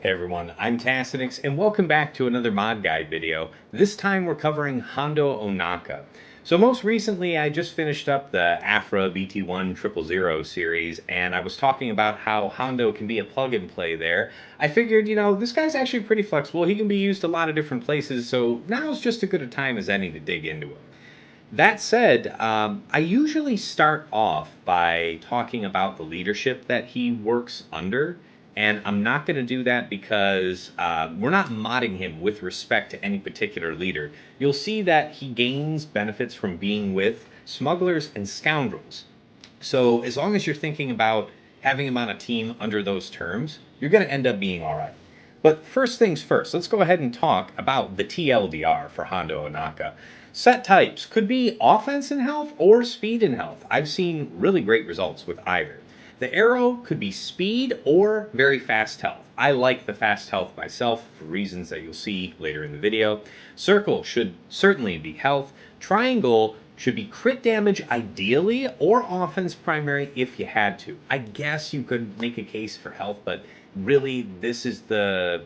Hey everyone, I'm Tassenix, and welcome back to another mod guide video. This time we're covering Hondo Ohnaka. So most recently I just finished up the Afra BT1 000 series, and I was talking about how Hondo can be a plug and play there. I figured, this guy's actually pretty flexible. He can be used a lot of different places, so now's just as good a time as any to dig into him. That said, I usually start off by talking about the leadership that he works under, and I'm not going to do that because we're not modding him with respect to any particular leader. You'll see that he gains benefits from being with smugglers and scoundrels. So as long as you're thinking about having him on a team under those terms, you're going to end up being all right. But first things first, let's go ahead and talk about the TLDR for Hondo Ohnaka. Set types could be offense and health or speed and health. I've seen really great results with either. The arrow could be speed or very fast health. I like the fast health myself for reasons that you'll see later in the video. Circle should certainly be health. Triangle should be crit damage ideally, or offense primary if you had to. I guess you could make a case for health, but really this is the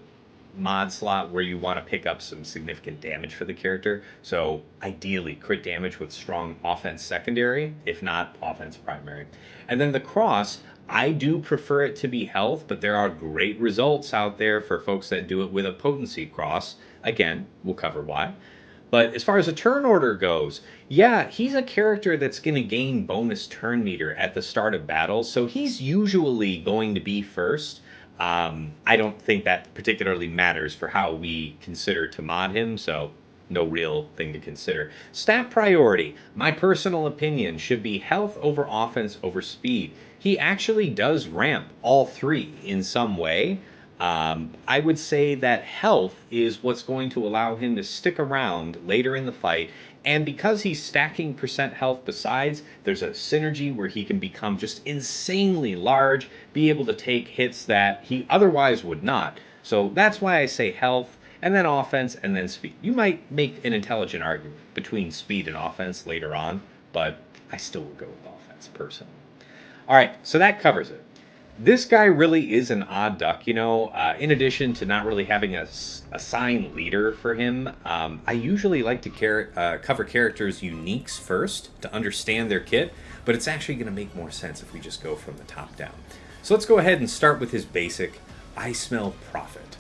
mod slot where you want to pick up some significant damage for the character. So ideally crit damage with strong offense secondary, if not offense primary. And then the cross, I do prefer it to be health, but there are great results out there for folks that do it with a potency cross. Again, we'll cover why. But as far as the turn order goes, yeah, he's a character that's going to gain bonus turn meter at the start of battles, so he's usually going to be first. I don't think that particularly matters for how we consider to mod him, so no real thing to consider. Stat priority, my personal opinion, should be health over offense over speed. He actually does ramp all three in some way. I would say that health is what's going to allow him to stick around later in the fight, and because he's stacking percent health besides, there's a synergy where he can become just insanely large, be able to take hits that he otherwise would not. So that's why I say health, and then offense, and then speed. You might make an intelligent argument between speed and offense later on, but I still would go with offense personally. All right, so that covers it. This guy really is an odd duck, in addition to not really having a signed leader for him. I usually like to cover characters' uniques first to understand their kit, but it's actually going to make more sense if we just go from the top down. So let's go ahead and start with his basic I Smell Profit.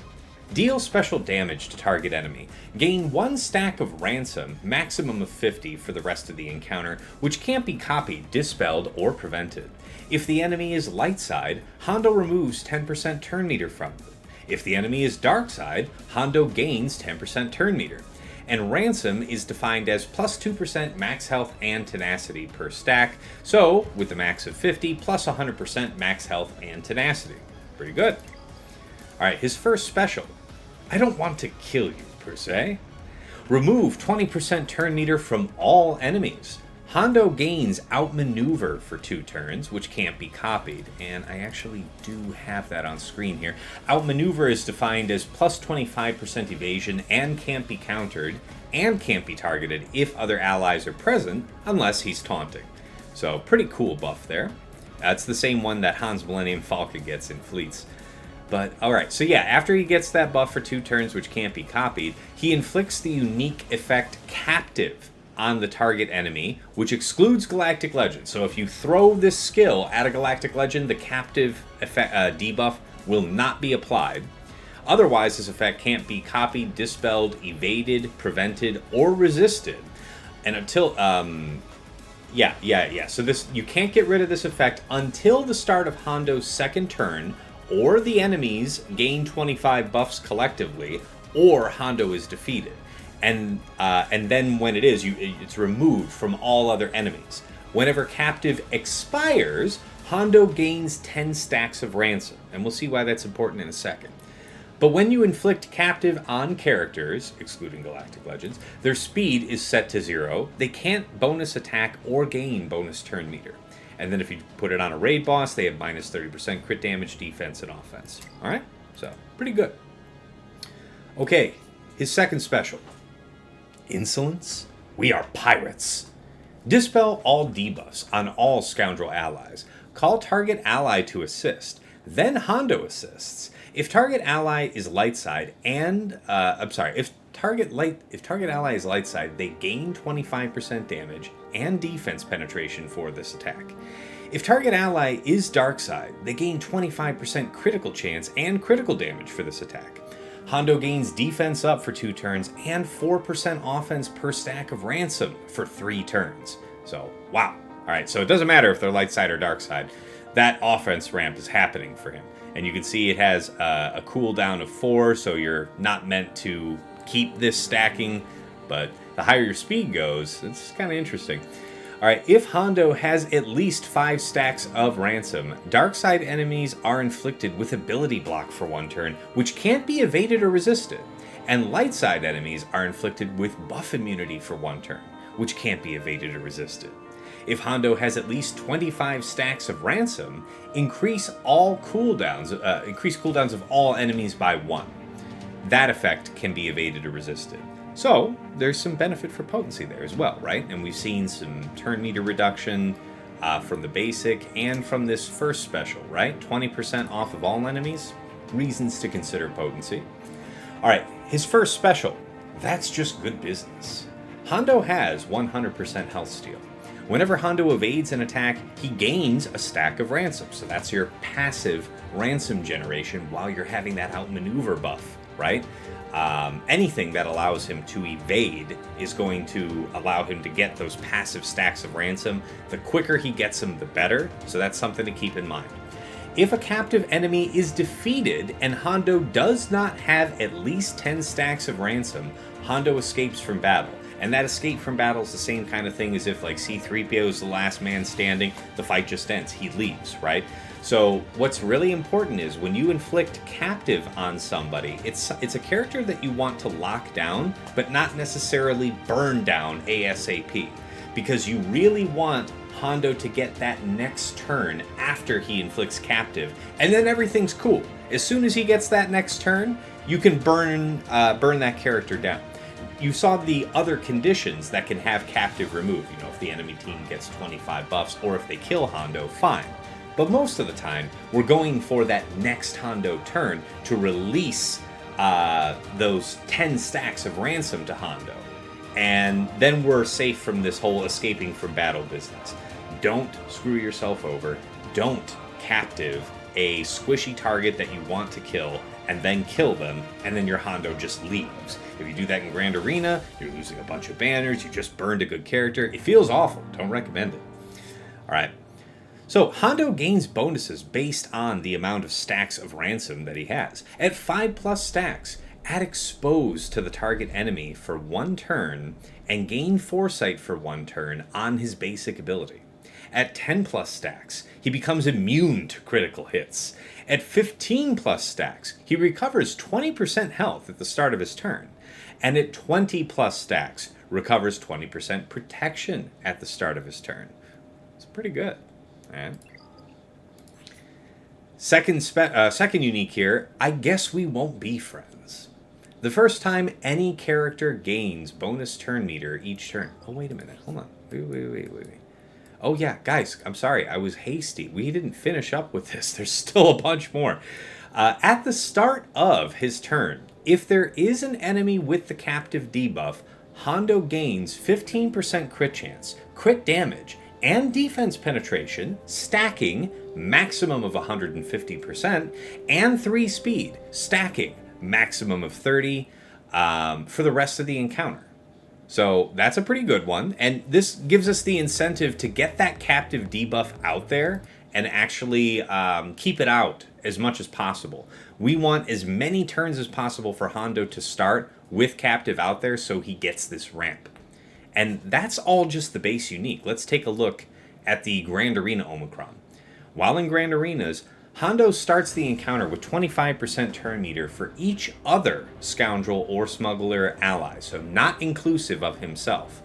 Deal special damage to target enemy. Gain 1 stack of ransom, maximum of 50 for the rest of the encounter, which can't be copied, dispelled, or prevented. If the enemy is light side, Hondo removes 10% turn meter from them. If the enemy is dark side, Hondo gains 10% turn meter. And ransom is defined as plus 2% max health and tenacity per stack, so with the max of 50 plus 100% max health and tenacity. Pretty good. Alright, his first special. I don't want to kill you, per se. Remove 20% turn meter from all enemies. Hondo gains Outmaneuver for 2 turns, which can't be copied, and I actually do have that on screen here. Outmaneuver is defined as plus 25% evasion and can't be countered, and can't be targeted if other allies are present, unless he's taunting. So, pretty cool buff there. That's the same one that Hans Millennium Falcon gets in Fleets. But, alright, so yeah, after he gets that buff for 2 turns, which can't be copied, he inflicts the unique effect Captive on the target enemy, which excludes Galactic Legend. So if you throw this skill at a Galactic Legend, the Captive effect, debuff will not be applied. Otherwise, this effect can't be copied, dispelled, evaded, prevented, or resisted. And until, so this, you can't get rid of this effect until the start of Hondo's second turn, or the enemies gain 25 buffs collectively, or Hondo is defeated. And then when it is, it's removed from all other enemies. Whenever Captive expires, Hondo gains 10 stacks of ransom, and we'll see why that's important in a second. But when you inflict Captive on characters, excluding Galactic Legends, their speed is set to 0. They can't bonus attack or gain bonus turn meter. And then if you put it on a raid boss, they have minus 30% crit damage, defense, and offense. Alright? So, pretty good. Okay, his second special. Insolence? We are pirates. Dispel all debuffs on all scoundrel allies. Call target ally to assist. Then Hondo assists. If target ally is light side and if target ally is light side, they gain 25% damage and defense penetration for this attack. If target ally is dark side, they gain 25% critical chance and critical damage for this attack. Hondo gains defense up for 2 turns and 4% offense per stack of ransom for 3 turns. So, wow. Alright, so it doesn't matter if they're light side or dark side. That offense ramp is happening for him. And you can see it has a cooldown of 4, so you're not meant to keep this stacking. But the higher your speed goes, it's kind of interesting. Alright, if Hondo has at least 5 stacks of ransom, dark side enemies are inflicted with ability block for 1 turn, which can't be evaded or resisted. And light side enemies are inflicted with buff immunity for 1 turn, which can't be evaded or resisted. If Hondo has at least 25 stacks of ransom, increase cooldowns of all enemies by 1. That effect can be evaded or resisted. So, there's some benefit for potency there as well, right? And we've seen some turn meter reduction from the basic and from this first special, right? 20% off of all enemies. Reasons to consider potency. Alright, his first special. That's just good business. Hondo has 100% health steal. Whenever Hondo evades an attack, he gains a stack of ransom. So that's your passive ransom generation while you're having that outmaneuver buff, right? Anything that allows him to evade is going to allow him to get those passive stacks of ransom. The quicker he gets them, the better. So that's something to keep in mind. If a captive enemy is defeated and Hondo does not have at least 10 stacks of ransom, Hondo escapes from battle. And that escape from battle is the same kind of thing as if like C-3PO is the last man standing, the fight just ends, he leaves, right? So what's really important is when you inflict captive on somebody, it's a character that you want to lock down, but not necessarily burn down ASAP. Because you really want Hondo to get that next turn after he inflicts captive, and then everything's cool. As soon as he gets that next turn, you can burn that character down. You saw the other conditions that can have captive removed. You know, if the enemy team gets 25 buffs, or if they kill Hondo, fine. But most of the time, we're going for that next Hondo turn to release those 10 stacks of ransom to Hondo. And then we're safe from this whole escaping from battle business. Don't screw yourself over. Don't captive a squishy target that you want to kill and then kill them, and then your Hondo just leaves. If you do that in Grand Arena, you're losing a bunch of banners, you just burned a good character. It feels awful. Don't recommend it. Alright. So, Hondo gains bonuses based on the amount of stacks of ransom that he has. At 5+ stacks, add Expose to the target enemy for 1 turn, and gain Foresight for 1 turn on his basic ability. At 10+ stacks, he becomes immune to critical hits. At 15+ stacks, he recovers 20% health at the start of his turn. And at 20+ stacks, recovers 20% protection at the start of his turn. It's pretty good. Right. Second unique here, I guess we won't be friends. The first time any character gains bonus turn meter each turn. Oh, wait a minute. Hold on. Wait. Oh, yeah, guys, I'm sorry. I was hasty. We didn't finish up with this. There's still a bunch more. At the start of his turn, if there is an enemy with the captive debuff, Hondo gains 15% crit chance, crit damage, and defense penetration, stacking, maximum of 150%, and 3 speed, stacking, maximum of 30, for the rest of the encounter. So that's a pretty good one, and this gives us the incentive to get that captive debuff out there and actually keep it out as much as possible. We want as many turns as possible for Hondo to start with captive out there so he gets this ramp. And that's all just the base unique. Let's take a look at the Grand Arena Omicron. While in Grand Arenas, Hondo starts the encounter with 25% turn meter for each other Scoundrel or Smuggler ally, so not inclusive of himself.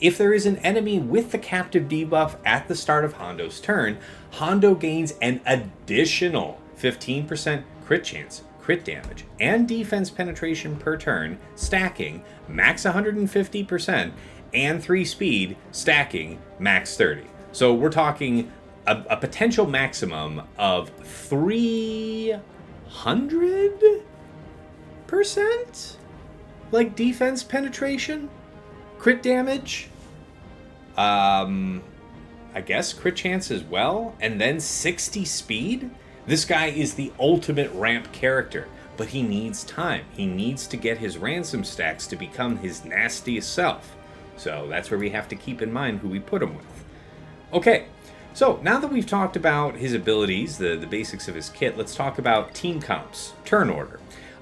If there is an enemy with the captive debuff at the start of Hondo's turn, Hondo gains an additional 15% crit chance, crit damage, and defense penetration per turn, stacking max 150%, and 3 speed, stacking max 30. So we're talking a potential maximum of 300% 100%? Like defense penetration? Crit damage? I guess crit chance as well? And then 60 speed? This guy is the ultimate ramp character, but he needs time. He needs to get his ransom stacks to become his nastiest self. So that's where we have to keep in mind who we put him with. Okay, so now that we've talked about his abilities, the basics of his kit, let's talk about team comps, turn order.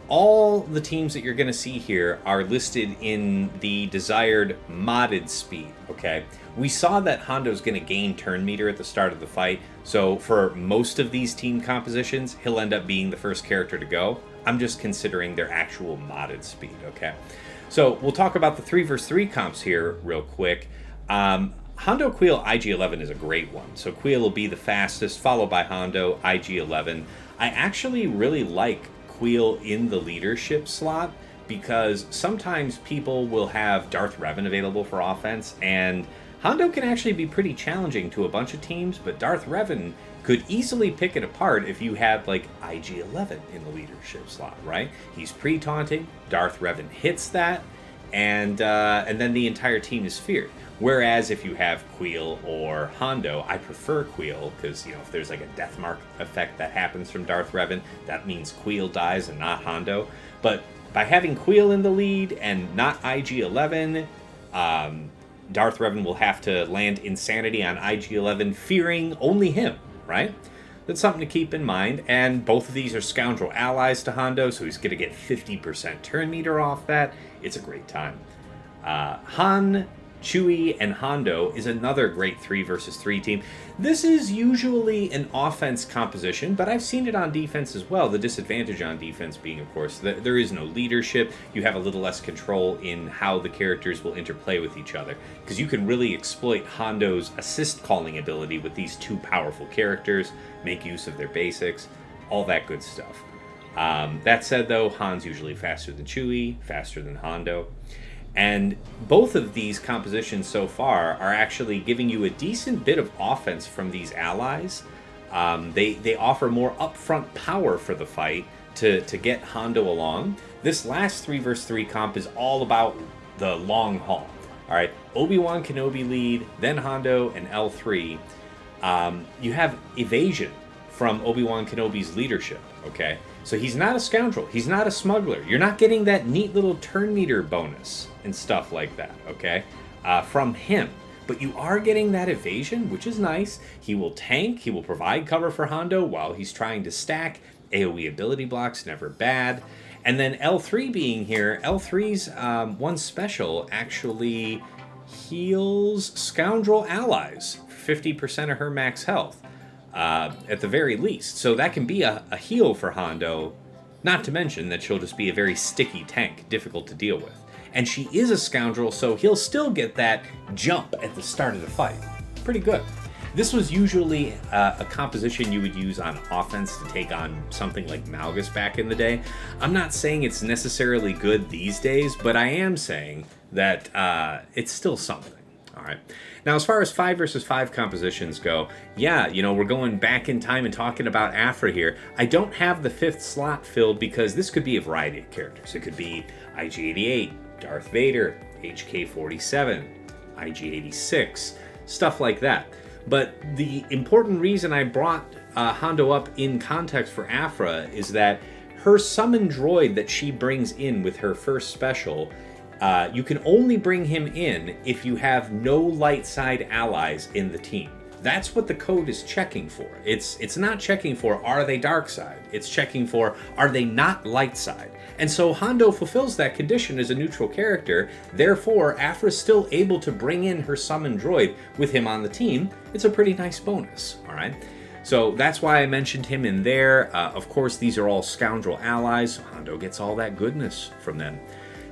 All the teams that you're going to see here are listed in the desired modded speed, okay? We saw that Hondo's going to gain turn meter at the start of the fight, so for most of these team compositions, he'll end up being the first character to go. I'm just considering their actual modded speed, okay? So we'll talk about the 3 vs 3 comps here real quick. Hondo Queel IG-11 is a great one. So Queel will be the fastest, followed by Hondo IG-11. I actually really like Queel in the leadership slot because sometimes people will have Darth Revan available for offense, and Hondo can actually be pretty challenging to a bunch of teams, but Darth Revan could easily pick it apart if you had like IG-11 in the leadership slot, right? He's pre-taunting, Darth Revan hits that, and then the entire team is feared. Whereas if you have Queel or Hondo, I prefer Queel because, you know, if there's like a death mark effect that happens from Darth Revan, that means Queel dies and not Hondo. But by having Queel in the lead and not IG-11, Darth Revan will have to land Insanity on IG-11, fearing only him, right? That's something to keep in mind. And both of these are scoundrel allies to Hondo, so he's going to get 50% turn meter off that. It's a great time. Han, Chewie, and Hondo is another great 3 vs 3 team. This is usually an offense composition, but I've seen it on defense as well. The disadvantage on defense being, of course, that there is no leadership. You have a little less control in how the characters will interplay with each other, because you can really exploit Hondo's assist calling ability with these two powerful characters, make use of their basics, all that good stuff. That said, though, Han's usually faster than Chewie, faster than Hondo. And both of these compositions so far are actually giving you a decent bit of offense from these allies. They offer more upfront power for the fight to get Hondo along. This last 3 vs 3 comp is all about the long haul. All right, Obi-Wan Kenobi lead, then Hondo and L3. You have evasion from Obi-Wan Kenobi's leadership, okay? So he's not a scoundrel. He's not a smuggler. You're not getting that neat little turn meter bonus and stuff like that, okay, from him. But you are getting that evasion, which is nice. He will tank. He will provide cover for Hondo while he's trying to stack. AoE ability blocks, never bad. And then L3 being here, L3's one special actually heals scoundrel allies, 50% of her max health. At the very least. So that can be a heal for Hondo, not to mention that she'll just be a very sticky tank, difficult to deal with. And she is a scoundrel, so he'll still get that jump at the start of the fight. Pretty good. This was usually a composition you would use on offense to take on something like Malgus back in the day. I'm not saying it's necessarily good these days, but I am saying that it's still something. All right. Now, as far as 5 vs 5 compositions go, yeah, you know, we're going back in time and talking about Aphra here. I don't have the 5th slot filled because this could be a variety of characters. It could be IG-88, Darth Vader, HK-47, IG-86, stuff like that. But the important reason I brought Hondo up in context for Aphra is that her summon droid that she brings in with her first special, you can only bring him in if you have no light side allies in the team. That's what the code is checking for. It's not checking for, are they dark side? It's checking for, are they not light side? And so Hondo fulfills that condition as a neutral character. Therefore, Aphra's still able to bring in her summon droid with him on the team. It's a pretty nice bonus, all right? So that's why I mentioned him in there. Of course, these are all scoundrel allies, so Hondo gets all that goodness from them.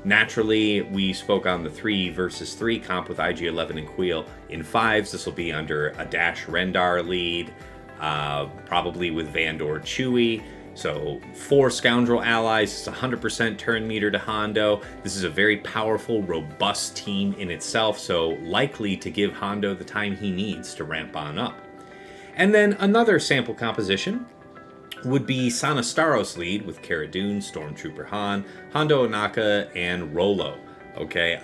Naturally, we spoke on the 3 vs 3 comp with IG-11 and Queel. In 5s, this will be under a Dash Rendar lead, probably with Vandor Chewie. So 4 scoundrel allies, it's 100% turn meter to Hondo. This is a very powerful, robust team in itself, so likely to give Hondo the time he needs to ramp on up. And then another sample composition would be Sanastaros lead with Cara Dune, Stormtrooper Han, Hondo Ohnaka, and Rolo. Okay,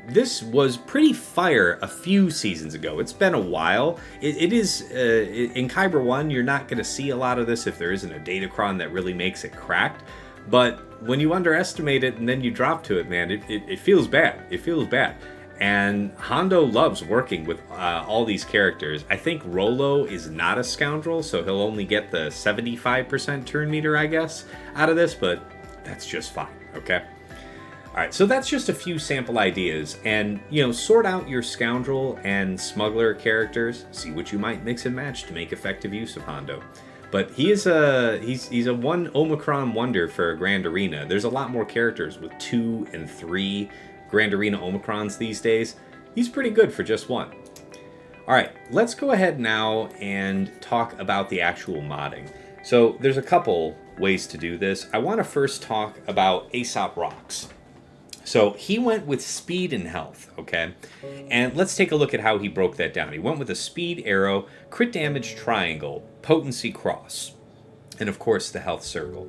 this was pretty fire a few seasons ago. It's been a while. It is, in Kyber 1, you're not going to see a lot of this if there isn't a datacron that really makes it cracked. But when you underestimate it and then you drop to it, man, it feels bad. It feels bad. And Hondo loves working with all these characters. I think Rolo is not a scoundrel, so he'll only get the 75% turn meter, I guess, out of this, but that's just fine, okay? All right, so that's just a few sample ideas, and, you know, sort out your scoundrel and smuggler characters, see what you might mix and match to make effective use of Hondo. But he's a one Omicron wonder for Grand Arena. There's a lot more characters with 2 and 3 Grand Arena Omicrons these days. He's pretty good for just one. All right, let's go ahead now and talk about the actual modding. So there's a couple ways to do this. I want to first talk about Aesop Rocks. So he went with speed and health, okay? And let's take a look at how he broke that down. He went with a speed arrow, crit damage triangle, potency cross, and of course the health circle.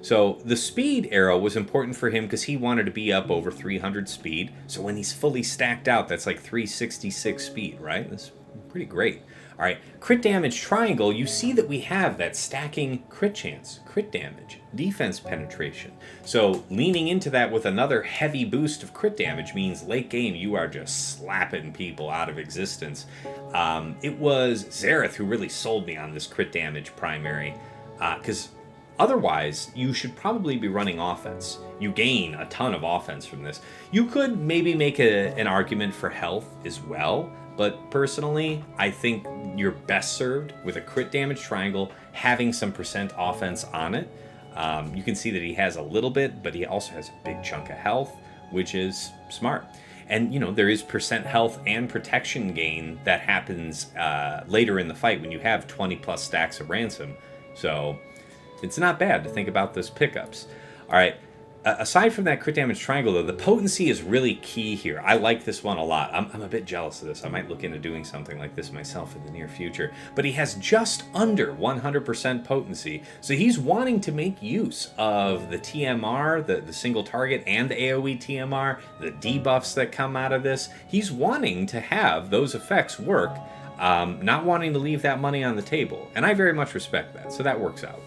So the speed arrow was important for him because he wanted to be up over 300 speed. So when he's fully stacked out, that's like 366 speed, right? That's pretty great. All right, crit damage triangle, you see that we have that stacking crit chance, crit damage, defense penetration. So leaning into that with another heavy boost of crit damage means late game you are just slapping people out of existence. It was Zareth who really sold me on this crit damage primary because otherwise you should probably be running offense. You gain a ton of offense from this. You could maybe make an argument for health as well, but personally, I think you're best served with a crit damage triangle having some percent offense on it. You can see that he has a little bit, but he also has a big chunk of health, which is smart. And, you know, there is percent health and protection gain that happens later in the fight when you have 20 plus stacks of ransom. So it's not bad to think about those pickups. All right. Aside from that crit damage triangle, though, the potency is really key here. I like this one a lot. I'm a bit jealous of this. I might look into doing something like this myself in the near future. But he has just under 100% potency. So he's wanting to make use of the TMR, the single target, and the AoE TMR, the debuffs that come out of this. He's wanting to have those effects work, not wanting to leave that money on the table. And I very much respect that. So that works out.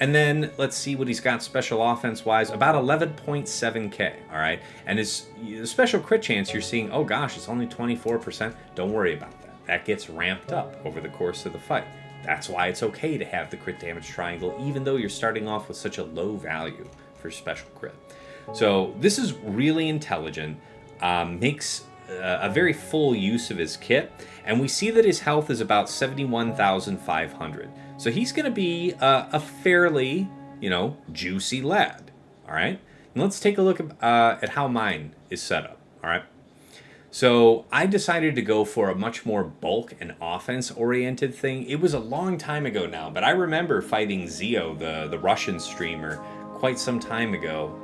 And then let's see what he's got special offense-wise. About 11.7k, all right? And his special crit chance, you're seeing, oh gosh, it's only 24%. Don't worry about that. That gets ramped up over the course of the fight. That's why it's okay to have the crit damage triangle, even though you're starting off with such a low value for special crit. So this is really intelligent, makes a very full use of his kit, and we see that his health is about 71,500. So he's going to be a fairly, you know, juicy lad, all right? And let's take a look at how mine is set up, all right? So I decided to go for a much more bulk and offense-oriented thing. It was a long time ago now, but I remember fighting Zio, the Russian streamer, quite some time ago.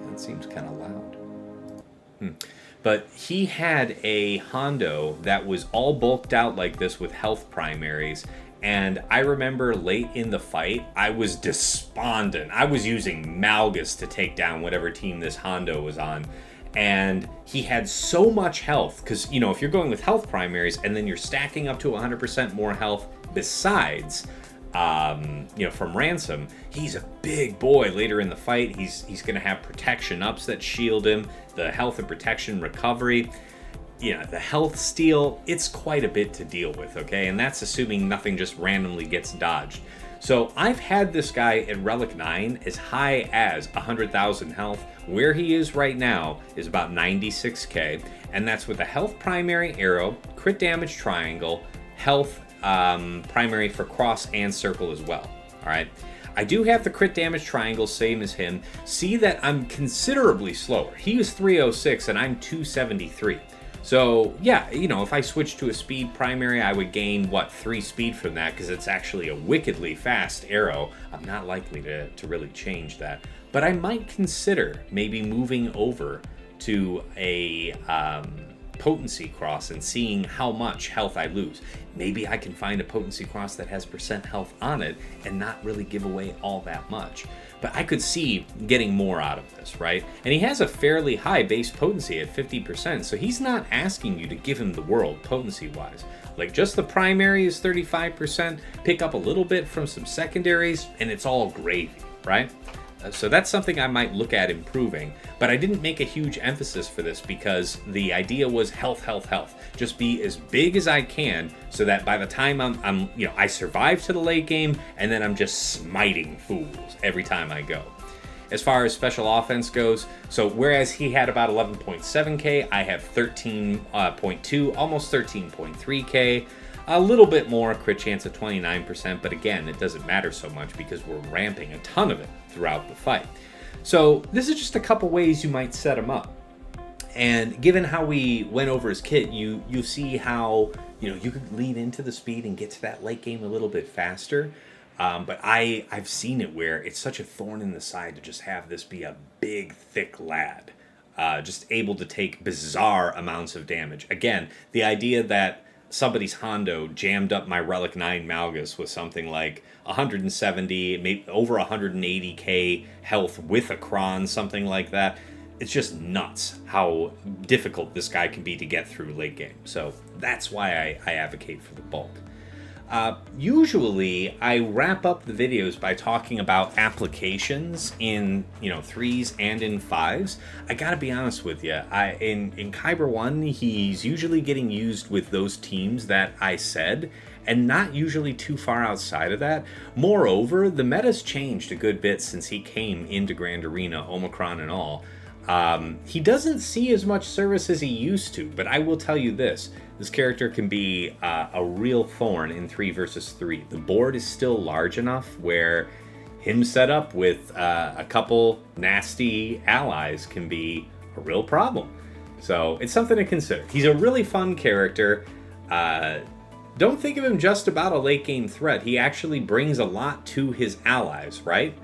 That seems kind of loud. But he had a Hondo that was all bulked out like this with health primaries. And I remember late in the fight, I was despondent. I was using Malgus to take down whatever team this Hondo was on. And he had so much health, because, you know, if you're going with health primaries and then you're stacking up to 100% more health besides, you know, from ransom, he's a big boy later in the fight. He's going to have protection ups that shield him, the health and protection recovery. Yeah, the health steal, it's quite a bit to deal with, okay? And that's assuming nothing just randomly gets dodged. So I've had this guy at Relic 9 as high as 100,000 health. Where he is right now is about 96k, and that's with a health primary arrow, crit damage triangle, health primary for cross and circle as well, all right? I do have the crit damage triangle, same as him. See that I'm considerably slower. He is 306 and I'm 273. So yeah, you know, if I switch to a speed primary, I would gain, what, 3 speed from that, because it's actually a wickedly fast arrow. I'm not likely to really change that. But I might consider maybe moving over to a potency cross and seeing how much health I lose. Maybe I can find a potency cross that has percent health on it and not really give away all that much. But I could see getting more out of this, right? And he has a fairly high base potency at 50%, so he's not asking you to give him the world potency-wise. Like, just the primary is 35%, pick up a little bit from some secondaries, and it's all gravy, right? So that's something I might look at improving, but I didn't make a huge emphasis for this because the idea was health, health, health. Just be as big as I can so that by the time I survive to the late game, and then I'm just smiting fools every time I go. As far as special offense goes, so whereas he had about 11.7k, I have 13.2, almost 13.3k. A little bit more, crit chance of 29%, but again, it doesn't matter so much because we're ramping a ton of it throughout the fight. So this is just a couple ways you might set him up. And given how we went over his kit, you see how you could lean into the speed and get to that late game a little bit faster. But I've seen it where it's such a thorn in the side to just have this be a big, thick lad, just able to take bizarre amounts of damage. Again, the idea that somebody's Hondo jammed up my Relic 9 Malgus with something like 170, maybe over 180k health with a Kron, something like that. It's just nuts how difficult this guy can be to get through late game. So that's why I advocate for the bulk. Usually I wrap up the videos by talking about applications in 3s and in 5s. I gotta be honest with you, in Kyber 1 he's usually getting used with those teams that I said, and not usually too far outside of that. Moreover, the meta's changed a good bit since he came into Grand Arena, Omicron and all. He doesn't see as much service as he used to, but I will tell you this character can be a real thorn in 3 versus 3. The board is still large enough where him set up with a couple nasty allies can be a real problem. So it's something to consider. He's a really fun character. Don't think of him just about a late game threat. He actually brings a lot to his allies, right?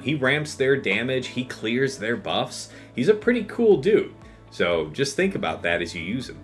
He ramps their damage, he clears their buffs. He's a pretty cool dude. So just think about that as you use him.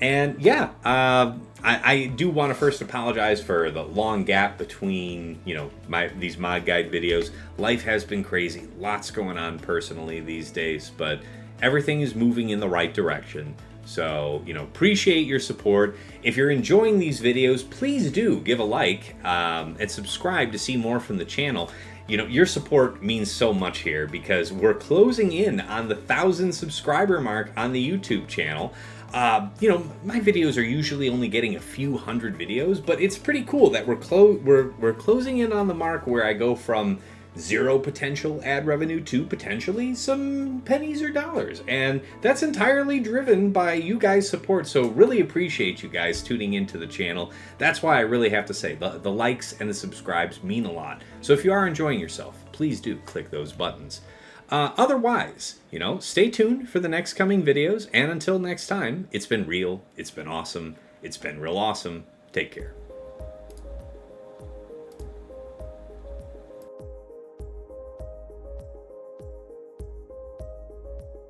And yeah, I do want to first apologize for the long gap between, these mod guide videos. Life has been crazy, lots going on personally these days, but everything is moving in the right direction. So, appreciate your support. If you're enjoying these videos, please do give a like and subscribe to see more from the channel. Your support means so much here because we're closing in on the 1,000 subscriber mark on the YouTube channel. My videos are usually only getting a few hundred videos, but it's pretty cool that we're closing in on the mark where I go from 0 potential ad revenue to potentially some pennies or dollars, and that's entirely driven by you guys' support. So really appreciate you guys tuning into the channel. That's why I really have to say the likes and the subscribes mean a lot. So if you are enjoying yourself, please do click those buttons. Otherwise, stay tuned for the next coming videos, and until next time, it's been real, it's been awesome, it's been real awesome. Take care.